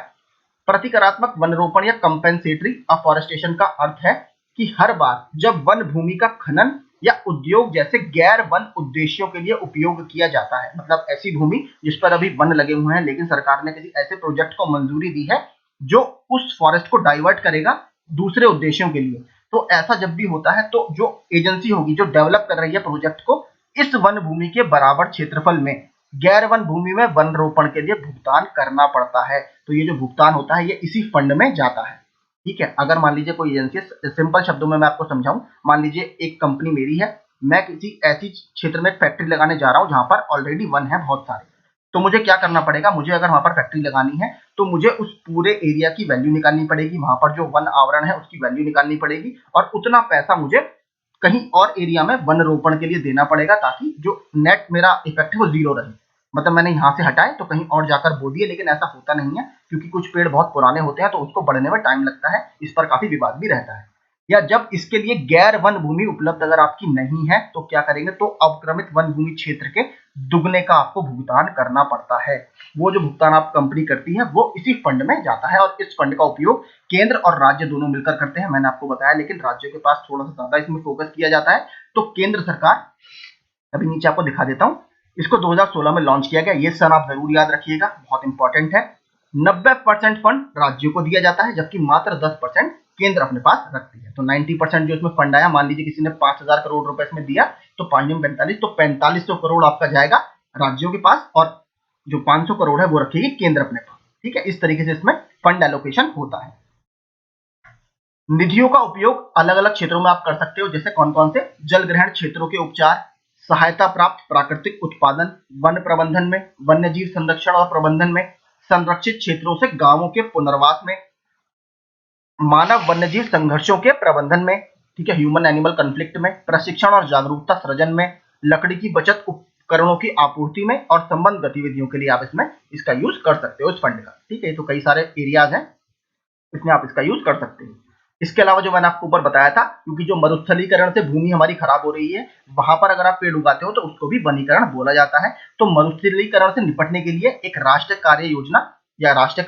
प्रतिकारात्मक वनरोपण या कंपेंसेटरी अफॉरेस्टेशन का अर्थ है कि हर बार जब वन भूमि का खनन या उद्योग जैसे गैर वन उद्देश्यों के लिए उपयोग किया जाता है, मतलब ऐसी भूमि जिस पर अभी वन लगे हुए हैं लेकिन सरकार ने किसी ऐसे प्रोजेक्ट को मंजूरी दी है जो उस फॉरेस्ट को डाइवर्ट करेगा दूसरे उद्देश्यों के लिए, तो ऐसा जब भी होता है तो जो एजेंसी होगी जो डेवलप कर रही है प्रोजेक्ट को, इस वन भूमि के बराबर क्षेत्रफल में गैर वन भूमि में वन रोपण के लिए भुगतान करना पड़ता है। तो ये जो भुगतान होता है ये इसी फंड में जाता है। ठीक है, अगर मान लीजिए कोई एजेंसी, सिंपल शब्दों में मैं आपको समझाऊं, मान लीजिए एक कंपनी मेरी है, मैं किसी ऐसी क्षेत्र में फैक्ट्री लगाने जा रहा हूं जहां पर ऑलरेडी वन है बहुत सारे, तो मुझे क्या करना पड़ेगा, मुझे अगर वहां पर फैक्ट्री लगानी है तो मुझे उस पूरे एरिया की वैल्यू निकालनी पड़ेगी, वहां पर जो वन आवरण है उसकी वैल्यू निकालनी पड़ेगी, और उतना पैसा मुझे कहीं और एरिया में वन रोपण के लिए देना पड़ेगा, ताकि जो नेट मेरा इफेक्ट है वो जीरो रहे। मतलब मैंने यहाँ से हटाए तो कहीं और जाकर बो दिए, लेकिन ऐसा होता नहीं है क्योंकि कुछ पेड़ बहुत पुराने होते हैं तो उसको बढ़ने में टाइम लगता है, इस पर काफी विवाद भी रहता है। या जब इसके लिए गैर वन भूमि उपलब्ध अगर आपकी नहीं है तो क्या करेंगे, तो अवक्रमित वन भूमि क्षेत्र के दुगने का आपको भुगतान करना पड़ता है। वो जो भुगतान आप कंपनी करती है वो इसी फंड में जाता है, और इस फंड का उपयोग केंद्र और राज्य दोनों मिलकर करते हैं, मैंने आपको बताया, लेकिन राज्यों के पास थोड़ा सा ज्यादा इसमें फोकस किया जाता है। तो केंद्र सरकार, अभी नीचे आपको दिखा देता हूं, इसको 2016 में लॉन्च किया गया, ये सन आप जरूर याद रखिएगा, बहुत इंपॉर्टेंट है। 90% फंड राज्यों को दिया जाता है जबकि मात्र 10% केंद्र अपने पास रखती है। तो 90% जो इसमें फंड आया, मान लीजिए किसी ने 5,000 करोड़ रुपए इसमें दिया तो 5 में 45, तो 4500 करोड़ आपका जाएगा राज्यों के पास, और जो 500 करोड़ है वो रखेगी केंद्र अपने पास। ठीक है, इस तरीके से इसमें फंड एलोकेशन होता है। निधियों का उपयोग अलग अलग क्षेत्रों में आप कर सकते हो, जैसे कौन कौन से, जल ग्रहण क्षेत्रों के उपचार, सहायता प्राप्त प्राकृतिक उत्पादन, वन प्रबंधन में, वन्य जीव संरक्षण और प्रबंधन में, संरक्षित क्षेत्रों से गांवों के पुनर्वास में, मानव वन्य जीव संघर्षों के प्रबंधन में, ठीक है, ह्यूमन एनिमल कन्फ्लिक्ट में, प्रशिक्षण और जागरूकता सृजन में, लकड़ी की बचत उपकरणों की आपूर्ति में, और संबंध गतिविधियों के लिए आप इसमें इसका यूज कर सकते हो इस फंड का। ठीक है, तो कई सारे एरियाज हैं, इसमें आप इसका यूज कर सकते हो। इसके अलावा जो मैंने आपको ऊपर बताया था, क्योंकि जो मरुस्थलीकरण से भूमि हमारी खराब हो रही है, वहां पर अगर आप पेड़ उगाते हो तो उसको भी वनीकरण बोला जाता है। तो मरुस्थलीकरण से निपटने के लिए एक राष्ट्रीय कार्य योजना या राष्ट्रीय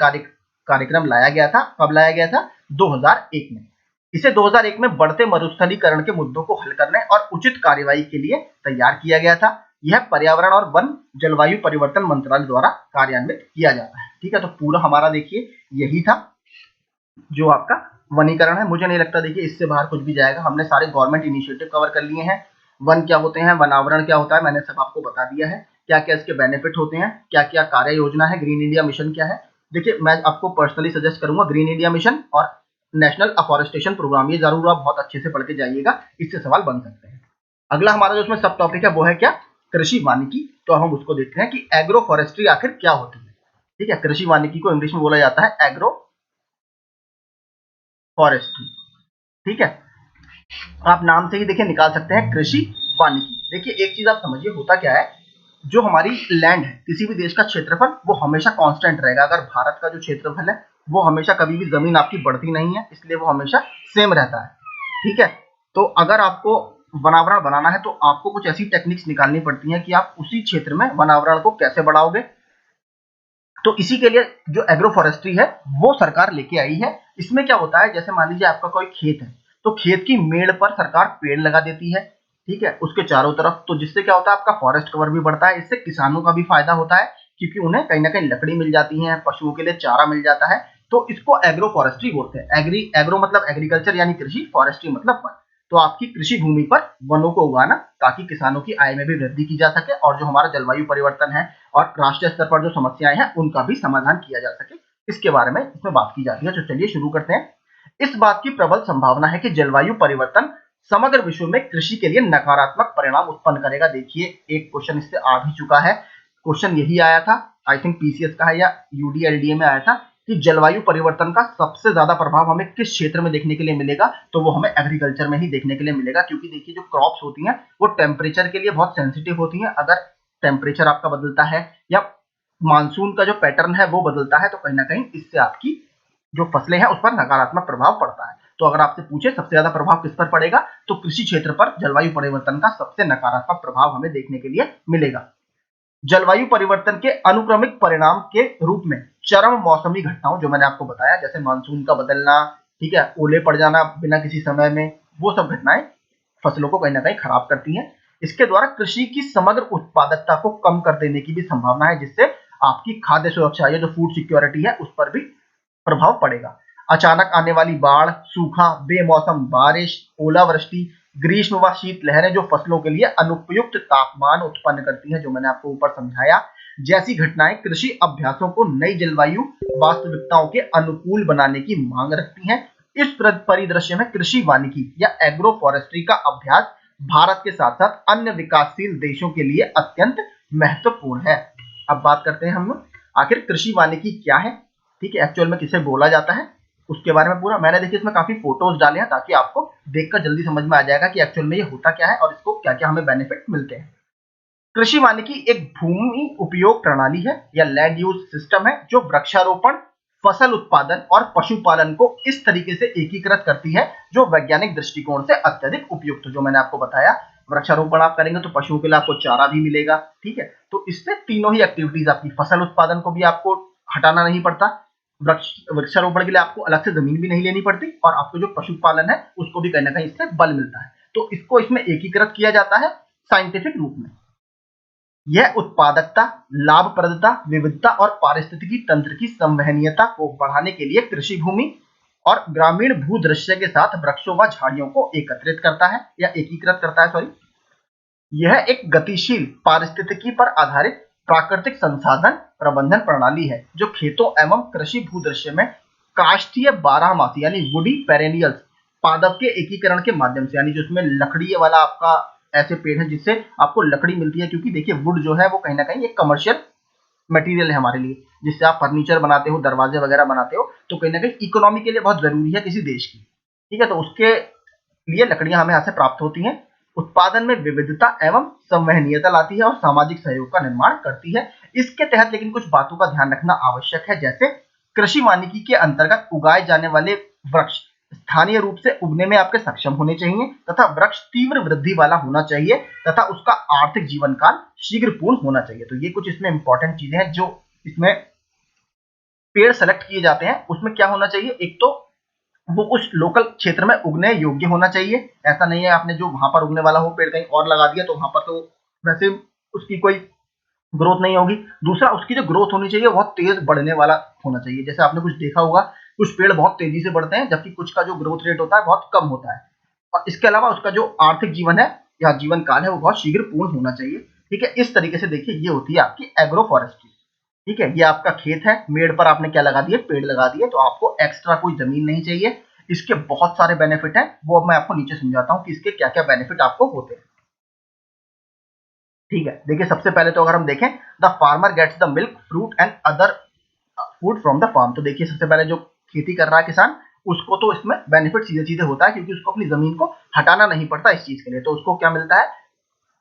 कार्यक्रम लाया गया था। कब लाया गया था, 2001 में। इसे 2001 में बढ़ते मरुस्थलीकरण के मुद्दों को हल करने और उचित कार्यवाही के लिए तैयार किया गया था। यह पर्यावरण और वन जलवायु परिवर्तन मंत्रालय द्वारा कार्यान्वित किया जाता है। ठीक है, तो पूरा हमारा देखिए यही था जो आपका वनीकरण है। मुझे नहीं लगता देखिए इससे बाहर कुछ भी जाएगा। हमने सारे गवर्नमेंट इनिशिएटिव कवर कर लिए हैं। वन क्या होते हैं, वनावरण क्या होता है, मैंने सब आपको बता दिया है। क्या क्या इसके बेनिफिट होते हैं, क्या क्या कार्य योजना है, ग्रीन इंडिया मिशन क्या है। देखिए मैं आपको पर्सनली सजेस्ट करूंगा ग्रीन इंडिया मिशन और नेशनल अफॉरेस्टेशन प्रोग्राम, ये जरूर आप बहुत अच्छे से पढ़ के जाइएगा, इससे सवाल बन सकते हैं। अगला हमारा जो उसमें सब टॉपिक है वो है क्या, कृषि वानिकी। तो हम उसको देखते हैं कि एग्रो फॉरेस्ट्री आखिर क्या होती है। ठीक है, कृषि वानिकी को इंग्लिश में बोला जाता है एग्रो फॉरेस्ट्री। ठीक है, आप नाम से ही देखिए निकाल सकते हैं कृषि वानिकी। देखिए एक चीज आप समझिए होता क्या है, जो हमारी लैंड है, किसी भी देश का क्षेत्रफल वो हमेशा कांस्टेंट रहेगा। अगर भारत का जो क्षेत्रफल है वो हमेशा कभी भी जमीन आपकी बढ़ती नहीं है, इसलिए वो हमेशा सेम रहता है। ठीक है, तो अगर आपको वनावरण बनाना है तो आपको कुछ ऐसी टेक्निक्स निकालनी पड़ती हैं कि आप उसी क्षेत्र में वनावरण को कैसे बढ़ाओगे। तो इसी के लिए जो एग्रो फॉरेस्ट्री है वो सरकार लेके आई है। इसमें क्या होता है, जैसे मान लीजिए आपका कोई खेत है, तो खेत की मेड़ पर सरकार पेड़ लगा देती है। ठीक है, उसके चारों तरफ, तो जिससे क्या होता है आपका फॉरेस्ट कवर भी बढ़ता है। इससे किसानों का भी फायदा होता है क्योंकि उन्हें कहीं ना कहीं लकड़ी मिल जाती है, पशुओं के लिए चारा मिल जाता है। तो इसको एग्रो फॉरेस्ट्री बोलते हैं। एग्रो मतलब एग्रीकल्चर यानी कृषि, फॉरेस्ट्री मतलब वन। तो आपकी कृषि भूमि पर वनों को उगाना ताकि किसानों की आय में भी वृद्धि की जा सके और जो हमारा जलवायु परिवर्तन है और राष्ट्रीय स्तर पर जो समस्याएं हैं उनका भी समाधान किया जा सके, इसके बारे में इसमें बात की जाती है। तो चलिए शुरू करते हैं। इस बात की प्रबल संभावना है कि जलवायु परिवर्तन समग्र विश्व में कृषि के लिए नकारात्मक परिणाम उत्पन्न करेगा। देखिए एक क्वेश्चन इससे आ भी चुका है, क्वेश्चन यही आया था, आई थिंक पीसीएस का है या यूडीएलडीए में आया था कि जलवायु परिवर्तन का सबसे ज्यादा प्रभाव हमें किस क्षेत्र में देखने के लिए मिलेगा, तो वो हमें एग्रीकल्चर में ही देखने के लिए मिलेगा। क्योंकि देखिए जो क्रॉप्स होती हैं वो टेम्परेचर के लिए बहुत सेंसिटिव होती हैं। अगर टेम्परेचर आपका बदलता है या मानसून का जो पैटर्न है वो बदलता है तो कहीं ना कहीं इससे आपकी जो फसलें हैं उस पर नकारात्मक प्रभाव पड़ता है। तो अगर आपसे पूछे सबसे ज्यादा प्रभाव किस पर पड़ेगा, तो कृषि क्षेत्र पर जलवायु परिवर्तन का सबसे नकारात्मक प्रभाव हमें देखने के लिए मिलेगा। जलवायु परिवर्तन के अनुक्रमिक परिणाम के रूप में चरम मौसमी घटनाओं, जो मैंने आपको बताया जैसे मानसून का बदलना, ठीक है, ओले पड़ जाना बिना किसी समय में, वो सब घटनाएं फसलों को कहीं ना कहीं खराब करती हैं। इसके द्वारा कृषि की समग्र उत्पादकता को कम कर देने की भी संभावना है, जिससे आपकी खाद्य सुरक्षा या जो फूड सिक्योरिटी है उस पर भी प्रभाव पड़ेगा। अचानक आने वाली बाढ़, सूखा, बेमौसम बारिश, ओलावृष्टि, ग्रीष्म व शीत लहरें जो फसलों के लिए अनुपयुक्त तापमान उत्पन्न करती हैं, जो मैंने आपको ऊपर समझाया, जैसी घटनाएं कृषि अभ्यासों को नई जलवायु वास्तविकताओं के अनुकूल बनाने की मांग रखती हैं। इस परिदृश्य में कृषि वानिकी या एग्रो फॉरेस्ट्री का अभ्यास भारत के साथ साथ अन्य विकासशील देशों के लिए अत्यंत महत्वपूर्ण है। अब बात करते हैं हम आखिर कृषि वानिकी क्या है। ठीक है, एक्चुअल में किसे बोला जाता है उसके बारे में पूरा मैंने देखिए इसमें काफी फोटोज डाले हैं ताकि आपको देखकर जल्दी समझ में आ जाएगा कि एक्चुअल में ये होता क्या है और इसको क्या क्या हमें बेनिफिट मिलते हैं। कृषि वानिकी एक भूमि उपयोग प्रणाली है या लैंड यूज सिस्टम है जो वृक्षारोपण, फसल उत्पादन और पशुपालन को इस तरीके से एकीकृत करती है जो वैज्ञानिक दृष्टिकोण से अत्यधिक उपयुक्त। जो मैंने आपको बताया, वृक्षारोपण आप करेंगे तो पशुओं के लिए आपको चारा भी मिलेगा। ठीक है, तो इससे तीनों ही एक्टिविटीज, आपकी फसल उत्पादन को भी आपको हटाना नहीं पड़ता, वृक्षारोपण के लिए आपको अलग से जमीन भी नहीं लेनी पड़ती, और आपको जो पशुपालन है उसको भी कहीं ना कहीं इससे बल मिलता है। तो इसको इसमें एकीकृत किया जाता है साइंटिफिक रूप में। यह उत्पादकता, लाभप्रदता, विविधता और पारिस्थितिकी तंत्र की संवहनीयता को बढ़ाने के लिए कृषि भूमि और ग्रामीण भूदृश्य के साथ वृक्षों व झाड़ियों को एकत्रित करता है या एकीकृत करता है, सॉरी। यह एक गतिशील पारिस्थितिकी पर आधारित प्राकृतिक संसाधन प्रबंधन प्रणाली है जो खेतों एवं कृषि भूदृश्य में काष्ठीय बारहमासी यानी वुडी पेरेनियल्स पादप के एकीकरण के माध्यम से, यानी जो उसमें लकड़ी वाला आपका ऐसे पेड़ है जिससे आपको लकड़ी मिलती है। क्योंकि देखिए वुड जो है वो कहीं ना कहीं एक कमर्शियल मटेरियल है हमारे लिए, जिससे आप फर्नीचर बनाते हो, दरवाजे वगैरह बनाते हो, तो कहीं ना कहीं इकोनॉमी के लिए बहुत जरूरी है किसी देश की। ठीक है, तो उसके लिए लकड़ियां हमें यहाँ से प्राप्त होती हैं। उत्पादन में विविधता एवं संवहनीयता लाती है और सामाजिक सहयोग का निर्माण करती है। इसके तहत लेकिन कुछ बातों का ध्यान रखना आवश्यक है, जैसे कृषि वानिकी के अंतर्गत उगाए जाने वाले वृक्ष स्थानीय रूप से उगने में आपके सक्षम होने चाहिए तथा वृक्ष तीव्र वृद्धि वाला होना चाहिए तथा उसका आर्थिक जीवन काल शीघ्र पूर्ण होना चाहिए। तो ये कुछ इसमें इंपॉर्टेंट चीजें हैं जो इसमें पेड़ सेलेक्ट किए जाते हैं। उसमें क्या होना चाहिए, एक तो वो उस लोकल क्षेत्र में उगने योग्य होना चाहिए। ऐसा नहीं है आपने जो वहां पर उगने वाला हो पेड़ कहीं और लगा दिया तो वहां पर तो वैसे उसकी कोई ग्रोथ नहीं होगी। दूसरा, उसकी जो ग्रोथ होनी चाहिए बहुत तेज बढ़ने वाला होना चाहिए। जैसे आपने कुछ देखा होगा, कुछ पेड़ बहुत तेजी से बढ़ते हैं जबकि कुछ का जो ग्रोथ रेट होता है बहुत कम होता है। और इसके अलावा उसका जो आर्थिक जीवन है या जीवन काल है वो बहुत शीघ्र पूर्ण होना चाहिए। ठीक है, इस तरीके से देखिए ये होती है आपकी एग्रो फॉरेस्ट्री। ठीक है, ये आपका खेत है, मेड़ पर आपने क्या लगा दिए, पेड़ लगा दिए, तो आपको एक्स्ट्रा कोई जमीन नहीं चाहिए। इसके बहुत सारे बेनिफिट हैं, वो अब मैं आपको नीचे समझाता हूँ कि इसके क्या क्या बेनिफिट आपको होते हैं। ठीक है, देखिए सबसे पहले तो अगर हम देखें, the farmer gets the milk, fruit and other food from the farm. तो देखिए सबसे पहले जो खेती कर रहा है किसान, उसको तो इसमें बेनिफिट सीधे सीधे होता है क्योंकि उसको अपनी जमीन को हटाना नहीं पड़ता इस चीज के लिए। तो उसको क्या मिलता है,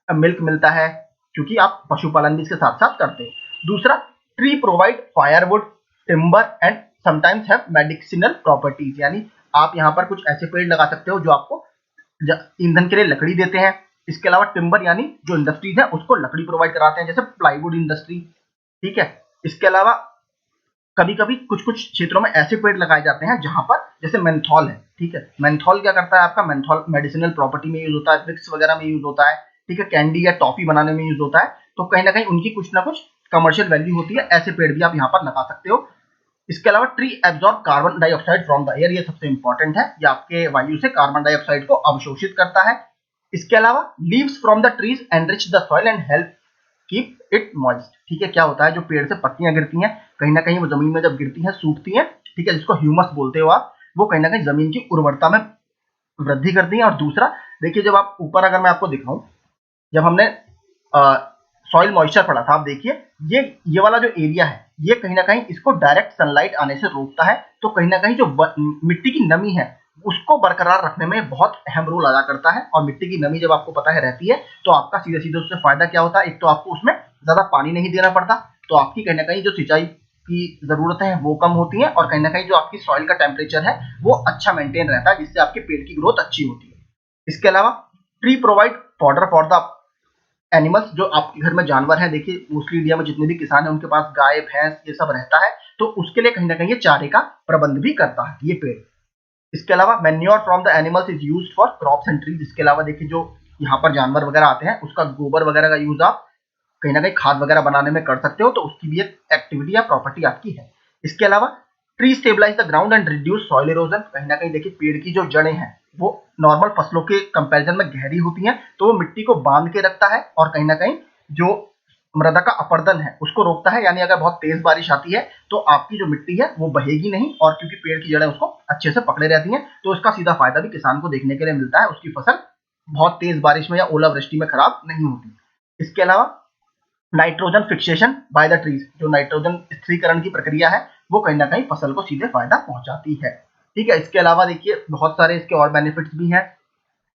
मिल्क मिलता है, क्योंकि आप पशुपालन भी इसके साथ साथ करते हो। दूसरा, tree provide firewood, timber and sometimes have medicinal properties, यानी आप यहाँ पर कुछ ऐसे पेड़ लगा सकते हो जो आपको ईंधन के लिए लकड़ी देते हैं। इसके अलावा टिम्बर यानी जो इंडस्ट्रीज है उसको लकड़ी प्रोवाइड कराते हैं, जैसे प्लाईवुड इंडस्ट्री। ठीक है, इसके अलावा कभी कभी कुछ कुछ क्षेत्रों में ऐसे पेड़ लगाए जाते हैं जहां पर, जैसे मेंथॉल है। ठीक है, मेंथॉल क्या करता है, आपका मेंथॉल मेडिसिनल प्रॉपर्टी में यूज होता है, ब्रिक्स वगैरह में यूज होता है। ठीक है, कैंडी या टॉफी बनाने में यूज होता है। तो कहीं ना कहीं उनकी कुछ ना कुछ कमर्शियल वैल्यू होती है, ऐसे पेड़ भी आप यहाँ पर लगा सकते हो। इसके अलावा tree absorb carbon dioxide from the air, ये सबसे इंपॉर्टेंट है, ये आपके वायु से कार्बन डाइऑक्साइड को अवशोषित करता है। इसके अलावा leaves from the trees enrich the soil and help keep it moist. ठीक है, क्या होता है, जो पेड़ से पत्तियां गिरती हैं कहीं ना कहीं वो जमीन में जब गिरती हैं सूखती हैं, ठीक है, जिसको ह्यूमस बोलते हो आप, वो कहीं ना कहीं जमीन की उर्वरता में वृद्धि करती है। और दूसरा, देखिए जब आप ऊपर अगर मैं आपको दिखाऊं, जब हमने सॉइल मॉइस्चर पढ़ा था, आप देखिए ये वाला जो एरिया है ये कहीं ना कहीं इसको डायरेक्ट सनलाइट आने से रोकता है। तो कहीं ना कहीं जो मिट्टी की नमी है उसको बरकरार रखने में बहुत अहम रोल अदा करता है। और मिट्टी की नमी जब आपको पता है रहती है तो आपका सीधे सीधे उससे फायदा क्या होता है, एक तो आपको उसमें ज्यादा पानी नहीं देना पड़ता, तो आपकी कहीं ना कहीं जो सिंचाई की जरूरतें हैं वो कम होती हैं, और कहीं ना कहीं जो आपकी सॉइल का टेम्परेचर है वो अच्छा मेंटेन रहता है, जिससे आपके पेड़ की ग्रोथ अच्छी होती है। इसके अलावा tree provide fodder for the animals, जो आपके घर में जानवर हैं, देखिए मोस्टली इंडिया में जितने भी किसान हैं उनके पास गाय भैंस ये सब रहता है, तो उसके लिए कहीं ना कहीं ये चारे का प्रबंध भी करता है ये पेड़। इसके अलावा manure from the animals is used for crops and trees. इसके अलावा देखिए जो यहाँ पर जानवर वगैरह आते हैं उसका गोबर वगैरह का यूज आप कहीं ना कहीं खाद वगैरह बनाने में कर सकते हो, तो उसकी भी एक एक्टिविटी या प्रॉपर्टी आपकी है। इसके अलावा tree stabilize the ground and reduce soil erosion. कहीं ना कहीं देखिए पेड़ की जो जड़ें हैं वो नॉर्मल फसलों के कंपैरिजन में गहरी होती हैं, तो वो मिट्टी को बांध के रखता है और कहीं ना कहीं जो मृदा का अपरदन है उसको रोकता है। यानी अगर बहुत तेज बारिश आती है तो आपकी जो मिट्टी है वो बहेगी नहीं, और क्योंकि पेड़ की जड़ें उसको अच्छे से पकड़े रहती हैं, तो इसका सीधा फायदा भी किसान को देखने के लिए मिलता है, उसकी फसल बहुत तेज बारिश में या ओलावृष्टि में खराब नहीं होती। इसके अलावा nitrogen fixation by the trees, जो नाइट्रोजन स्थिरीकरण की प्रक्रिया है वो कहीं ना कहीं फसल को सीधे फायदा पहुंचाती है। ठीक है, इसके अलावा देखिए बहुत सारे इसके और बेनिफिट्स भी हैं।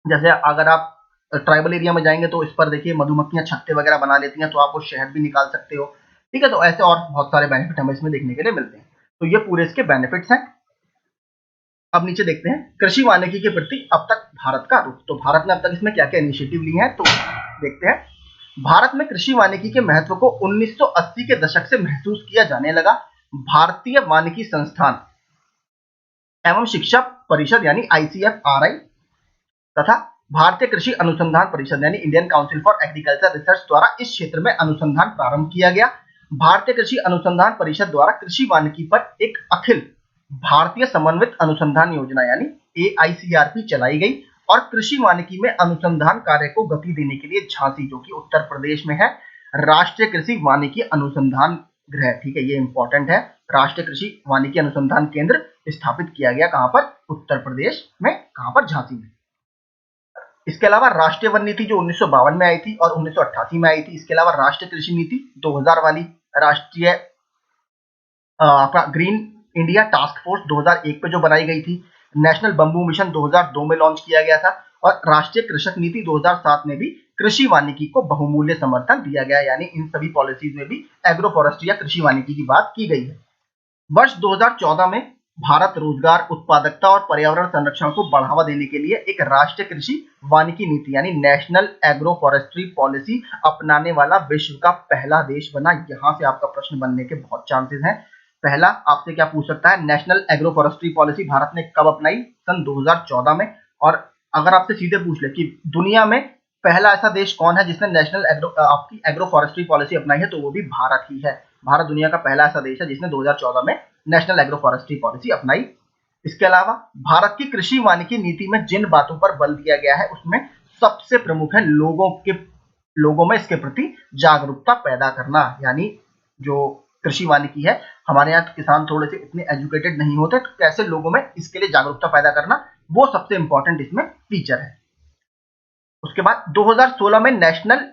जैसे अगर आप ट्राइबल एरिया में जाएंगे तो इस पर देखिए मधुमक्खियां छत्ते वगैरह बना लेती हैं, तो आप वो शहद भी निकाल सकते हो। ठीक है, तो ऐसे और बहुत सारे बेनिफिट हमें इसमें देखने के लिए मिलते हैं। तो ये पूरे इसके बेनिफिट्स हैं। अब नीचे देखते हैं कृषि वानिकी के प्रति अब तक भारत का रुख। तो भारत ने अब तक इसमें क्या क्या इनिशिएटिव लिए हैं, तो देखते हैं। भारत में कृषि वानिकी के महत्व को 1980 के दशक से महसूस किया जाने लगा। भारतीय वानिकी संस्थान एवं शिक्षा परिषद यानी ICFRI तथा भारतीय कृषि अनुसंधान परिषद यानी Indian council for agriculture research द्वारा इस क्षेत्र में अनुसंधान प्रारंभ किया गया। भारतीय कृषि अनुसंधान परिषद द्वारा कृषि वानिकी पर एक अखिल भारतीय समन्वित अनुसंधान योजना यानी AICRP चलाई गई, और कृषि वानिकी में अनुसंधान कार्य को गति देने के लिए झांसी, जो कि उत्तर प्रदेश में है, राष्ट्रीय कृषि वानिकी अनुसंधान गृह, ठीक है ये इंपॉर्टेंट है, राष्ट्रीय कृषि वानिकी अनुसंधान केंद्र स्थापित किया गया। कहां पर, उत्तर प्रदेश में, कहां पर, झांसी में। इसके अलावा राष्ट्रीय वन नीति जो 1952 में आई थी और 1988 में आई थी। इसके अलावा राष्ट्रीय कृषि नीति 2000 वाली, राष्ट्रीय आपका ग्रीन इंडिया टास्क फोर्स 2001 पे जो बनाई गई थी, नेशनल बंबू मिशन 2002 में लॉन्च किया गया था, और राष्ट्रीय कृषक नीति 2007 में भी कृषि वानिकी को बहुमूल्य समर्थन दिया गया। यानी इन सभी पॉलिसीज में भी एग्रो फॉरेस्ट्री या कृषि वानिकी की बात की गई है। वर्ष 2014 में भारत रोजगार, उत्पादकता और पर्यावरण संरक्षण को बढ़ावा देने के लिए एक राष्ट्रीय कृषि वानिकी नीति यानी नेशनल एग्रो फॉरेस्ट्री पॉलिसी अपनाने वाला विश्व का पहला देश बना। यहां से आपका प्रश्न बनने के बहुत चांसेस हैं। पहला आपसे क्या पूछ सकता है, national agro forestry policy Bharat ने कब अपनाई, सन 2014 में। और अगर आपसे सीधे पूछ ले कि दुनिया में पहला ऐसा देश कौन है जिसने नेशनल आपकी एग्रो फॉरेस्ट्री पॉलिसी अपनाई है, तो वो भी भारत ही है। भारत दुनिया का पहला ऐसा देश है जिसने 2014 में नेशनल एग्रो फॉरेस्ट्री पॉलिसी अपनाई। इसके अलावा भारत की कृषि वानिकी नीति में जिन बातों पर बल दिया गया है उसमें सबसे प्रमुख है लोगों में इसके प्रति जागरूकता पैदा करना। यानी जो कृषि वानिकी है, हमारे यहाँ किसान थोड़े से इतने एजुकेटेड नहीं होते, तो कैसे लोगों में इसके लिए जागरूकता पैदा करना, वो सबसे इंपॉर्टेंट इसमें फीचर है। उसके बाद 2016 में नेशनल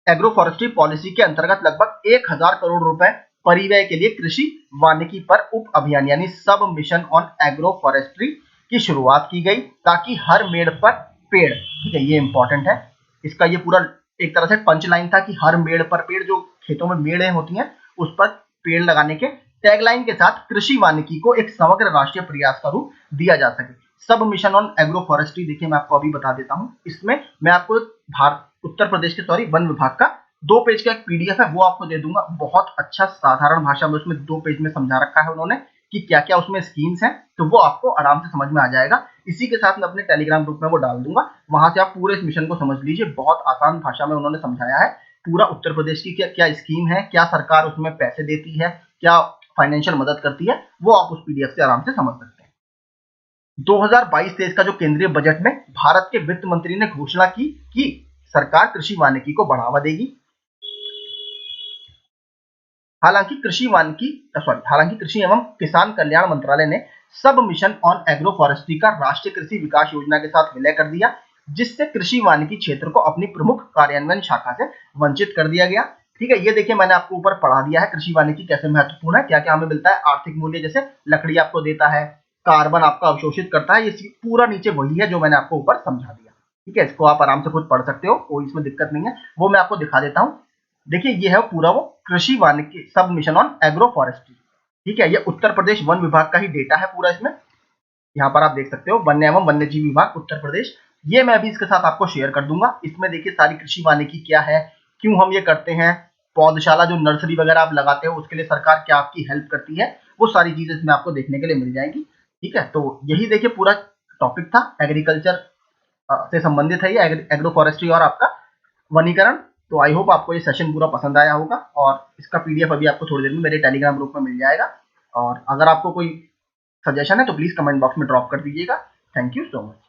एग्रो फॉरेस्ट्री पॉलिसी के अंतर्गत लगभग 1000 करोड़ रुपए परिव्यय के लिए कृषि वानिकी पर उप अभियान यानी सब मिशन ऑन एग्रो फॉरेस्ट्री की शुरुआत की गई, ताकि हर मेड़ पर पेड़, ठीक है, ये इंपॉर्टेंट है। इसका ये पूरा एक तरह से पंच लाइन था कि हर मेड़ पर पेड़, जो खेतों में मेड़ें होती हैं उस पर पेड़ लगाने के टैगलाइन के साथ कृषि वानिकी को एक समग्र राष्ट्रीय प्रयास का रूप दिया जा सके। सब मिशन ऑन एग्रो फॉरेस्ट्री, देखिए मैं आपको अभी बता देता हूं। इसमें मैं आपको उत्तर प्रदेश के वन विभाग का 2 पेज का एक पीडीएफ है, वो आपको दे दूंगा। बहुत अच्छा साधारण भाषा में उसमें 2 पेज में समझा रखा है उन्होंने कि क्या क्या उसमें स्कीम्स हैं, तो वो आपको आराम से समझ में आ जाएगा। इसी के साथ मैं अपने टेलीग्राम ग्रुप में वो डाल दूंगा, वहां से आप पूरे इस मिशन को समझ लीजिए। बहुत आसान भाषा में उन्होंने समझाया है पूरा उत्तर प्रदेश की क्या क्या स्कीम है, क्या सरकार उसमें पैसे देती है, क्या फाइनेंशियल मदद करती है, वो आप उस पीडीएफ से आराम से समझ सकते हैं। 2022-23 का जो केंद्रीय बजट में भारत के वित्त मंत्री ने घोषणा की कि सरकार कृषि वानिकी को बढ़ावा देगी। हालांकि कृषि एवं किसान कल्याण मंत्रालय ने सब मिशन ऑन एग्रो फॉरेस्ट्री का राष्ट्रीय कृषि विकास योजना के साथ विलय कर दिया, जिससे कृषि वानिकी क्षेत्र को अपनी प्रमुख कार्यान्वयन शाखा से वंचित कर दिया गया। ठीक है, ये देखिए मैंने आपको ऊपर पढ़ा दिया है कृषि वानिकी कैसे महत्वपूर्ण है, क्या क्या हमें मिलता है। आर्थिक मूल्य जैसे लकड़ी आपको देता है, कार्बन आपका अवशोषित करता है, ये पूरा नीचे वही है जो मैंने आपको ऊपर समझा दिया। ठीक है, इसको आप आराम से खुद पढ़ सकते हो, कोई इसमें दिक्कत नहीं है। वो मैं आपको दिखा देता हूँ। देखिए ये है पूरा वो कृषि वानिकी सब मिशन ऑन एग्रो फॉरेस्ट्री। ठीक है, ये उत्तर प्रदेश वन विभाग का ही डेटा है पूरा इसमें। यहाँ पर आप देख सकते हो वन्य एवं वन्यजीव विभाग उत्तर प्रदेश। ये मैं अभी इसके साथ आपको शेयर कर दूंगा। इसमें देखिए सारी कृषि वानिकी क्या है, क्यों हम ये करते हैं, पौधशाला जो नर्सरी वगैरह आप लगाते हो उसके लिए सरकार क्या आपकी हेल्प करती है, वो सारी चीजें इसमें आपको देखने के लिए मिल जाएंगी। ठीक है, तो यही देखिए पूरा टॉपिक था एग्रीकल्चर से संबंधित है, ये एग्रो फॉरेस्ट्री और आपका वनीकरण। तो आई होप आपको ये सेशन पूरा पसंद आया होगा, और इसका पीडीएफ अभी आपको थोड़ी देर में मेरे टेलीग्राम ग्रुप में मिल जाएगा। और अगर आपको कोई सजेशन है तो प्लीज कमेंट बॉक्स में ड्रॉप कर दीजिएगा। Thank you so much.